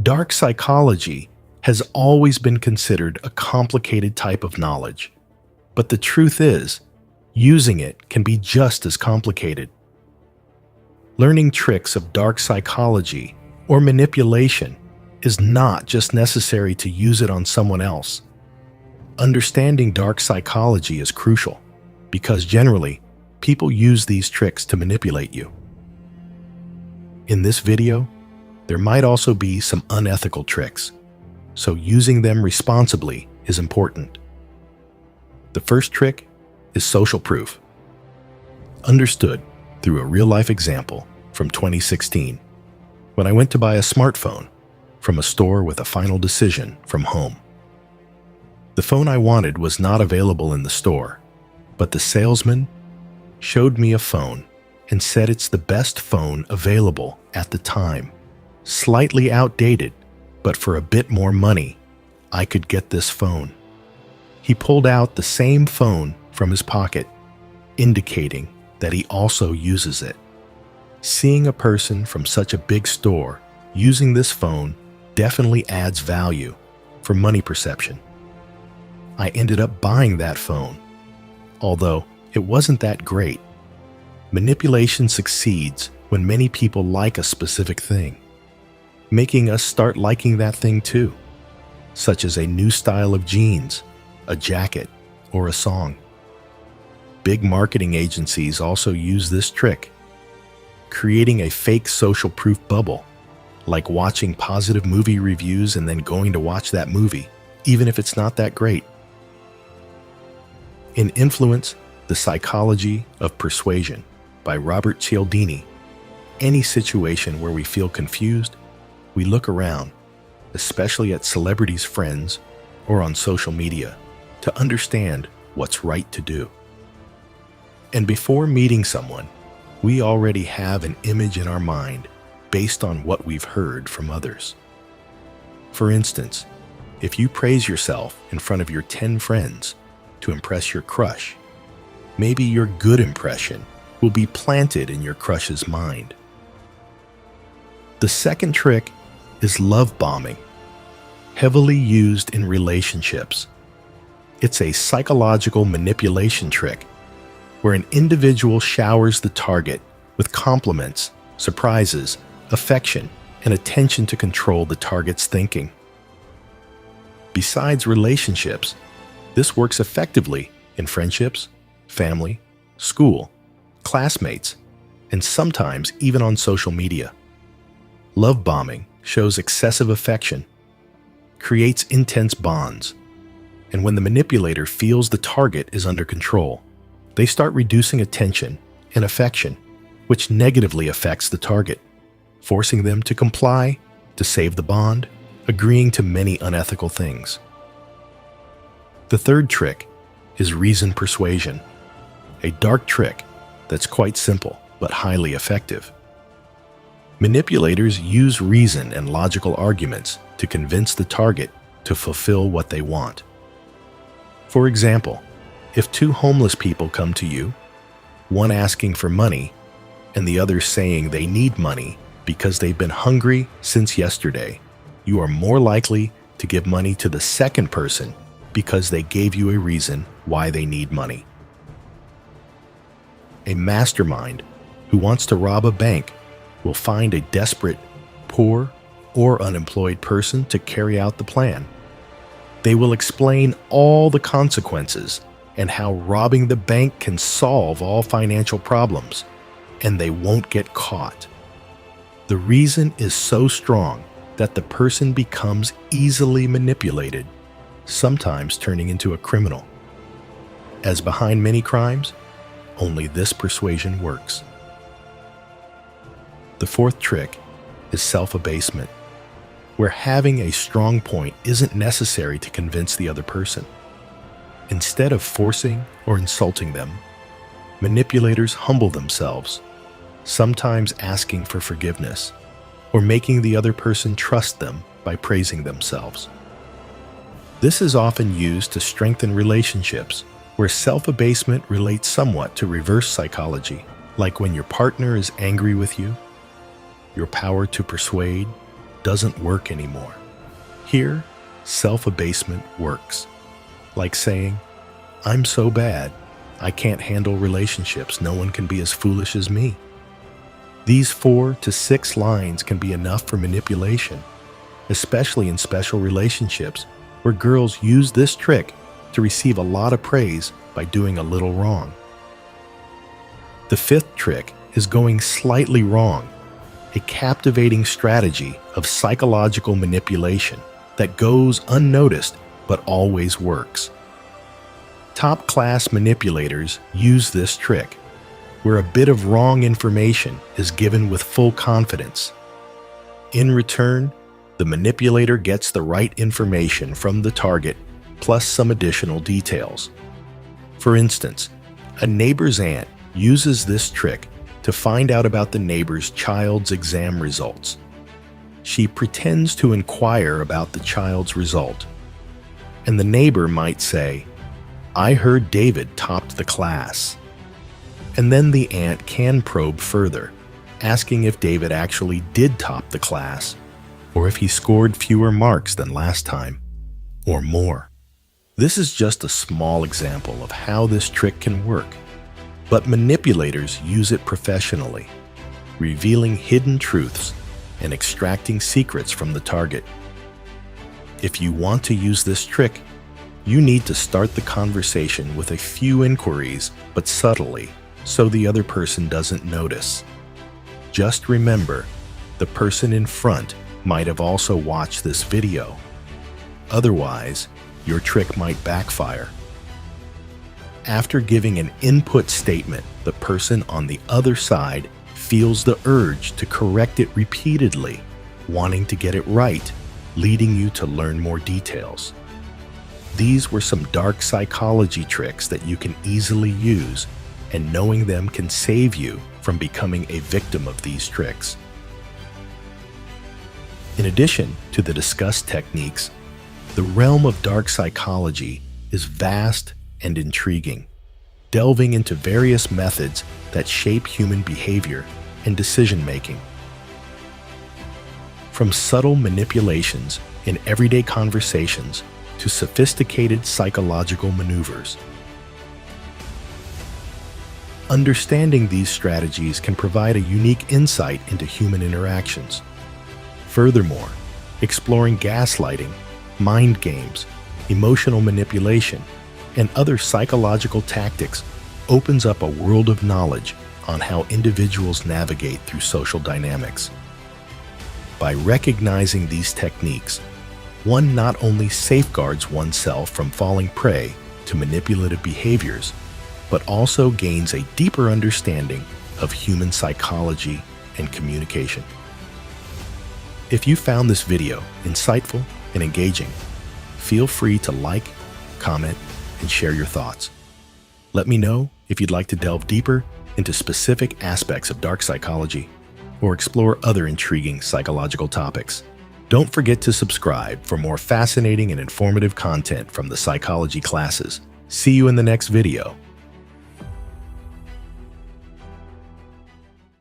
Dark psychology has always been considered a complicated type of knowledge, but the truth is, using it can be just as complicated. Learning tricks of dark psychology or manipulation is not just necessary to use it on someone else. Understanding dark psychology is crucial because generally, people use these tricks to manipulate you. In this video, there might also be some unethical tricks, so using them responsibly is important. The first trick is social proof. Understood through a real-life example from 2016, when I went to buy a smartphone from a store with a final decision from home. The phone I wanted was not available in the store, but the salesman showed me a phone and said it's the best phone available at the time. Slightly outdated, but for a bit more money, I could get this phone. He pulled out the same phone from his pocket, indicating that he also uses it. Seeing a person from such a big store using this phone definitely adds value for money perception. I ended up buying that phone, although it wasn't that great. Manipulation succeeds when many people like a specific thing, making us start liking that thing too, such as a new style of jeans, a jacket, or a song. Big marketing agencies also use this trick, creating a fake social proof bubble, like watching positive movie reviews and then going to watch that movie, even if it's not that great. In Influence, The Psychology of Persuasion by Robert Cialdini, any situation where we feel confused, we look around, especially at celebrities' friends or on social media, to understand what's right to do. And before meeting someone, we already have an image in our mind based on what we've heard from others. For instance, if you praise yourself in front of your 10 friends to impress your crush, maybe your good impression will be planted in your crush's mind. The second trick is love bombing, heavily used in relationships. It's a psychological manipulation trick where an individual showers the target with compliments, surprises, affection, and attention to control the target's thinking. Besides relationships, this works effectively in friendships, family, school, classmates, and sometimes even on social media. Love bombing shows excessive affection, creates intense bonds, and when the manipulator feels the target is under control, they start reducing attention and affection, which negatively affects the target, forcing them to comply to save the bond, agreeing to many unethical things. The third trick is reason persuasion, a dark trick that's quite simple but highly effective. Manipulators use reason and logical arguments to convince the target to fulfill what they want. For example, if two homeless people come to you, one asking for money and the other saying they need money because they've been hungry since yesterday, you are more likely to give money to the second person because they gave you a reason why they need money. A mastermind who wants to rob a bank will find a desperate, poor, or unemployed person to carry out the plan. They will explain all the consequences and how robbing the bank can solve all financial problems, and they won't get caught. The reason is so strong that the person becomes easily manipulated, sometimes turning into a criminal. As behind many crimes, only this persuasion works. The fourth trick is self-abasement, where having a strong point isn't necessary to convince the other person. Instead of forcing or insulting them, manipulators humble themselves, sometimes asking for forgiveness, or making the other person trust them by praising themselves. This is often used to strengthen relationships, where self-abasement relates somewhat to reverse psychology, like when your partner is angry with you. Your power to persuade doesn't work anymore. Here, self-abasement works. Like saying, "I'm so bad, I can't handle relationships. No one can be as foolish as me." These 4 to 6 lines can be enough for manipulation, especially in special relationships where girls use this trick to receive a lot of praise by doing a little wrong. The 5th trick is going slightly wrong, a captivating strategy of psychological manipulation that goes unnoticed but always works. Top-class manipulators use this trick, where a bit of wrong information is given with full confidence. In return, the manipulator gets the right information from the target plus some additional details. For instance, a neighbor's aunt uses this trick to find out about the neighbor's child's exam results. She pretends to inquire about the child's result, and the neighbor might say, "I heard David topped the class." And then the aunt can probe further, asking if David actually did top the class, or if he scored fewer marks than last time, or more. This is just a small example of how this trick can work, but manipulators use it professionally, revealing hidden truths and extracting secrets from the target. If you want to use this trick, you need to start the conversation with a few inquiries, but subtly, so the other person doesn't notice. Just remember, the person in front might have also watched this video. Otherwise, your trick might backfire. After giving an input statement, the person on the other side feels the urge to correct it repeatedly, wanting to get it right, leading you to learn more details. These were some dark psychology tricks that you can easily use, and knowing them can save you from becoming a victim of these tricks. In addition to the discussed techniques, the realm of dark psychology is vast and intriguing, delving into various methods that shape human behavior and decision-making. From subtle manipulations in everyday conversations to sophisticated psychological maneuvers. Understanding these strategies can provide a unique insight into human interactions. Furthermore, exploring gaslighting, mind games, emotional manipulation, and other psychological tactics opens up a world of knowledge on how individuals navigate through social dynamics. By recognizing these techniques, one not only safeguards oneself from falling prey to manipulative behaviors, but also gains a deeper understanding of human psychology and communication. If you found this video insightful and engaging, feel free to like, comment, and share your thoughts. Let me know if you'd like to delve deeper into specific aspects of dark psychology or explore other intriguing psychological topics. Don't forget to subscribe for more fascinating and informative content from the psychology classes. See you in the next video.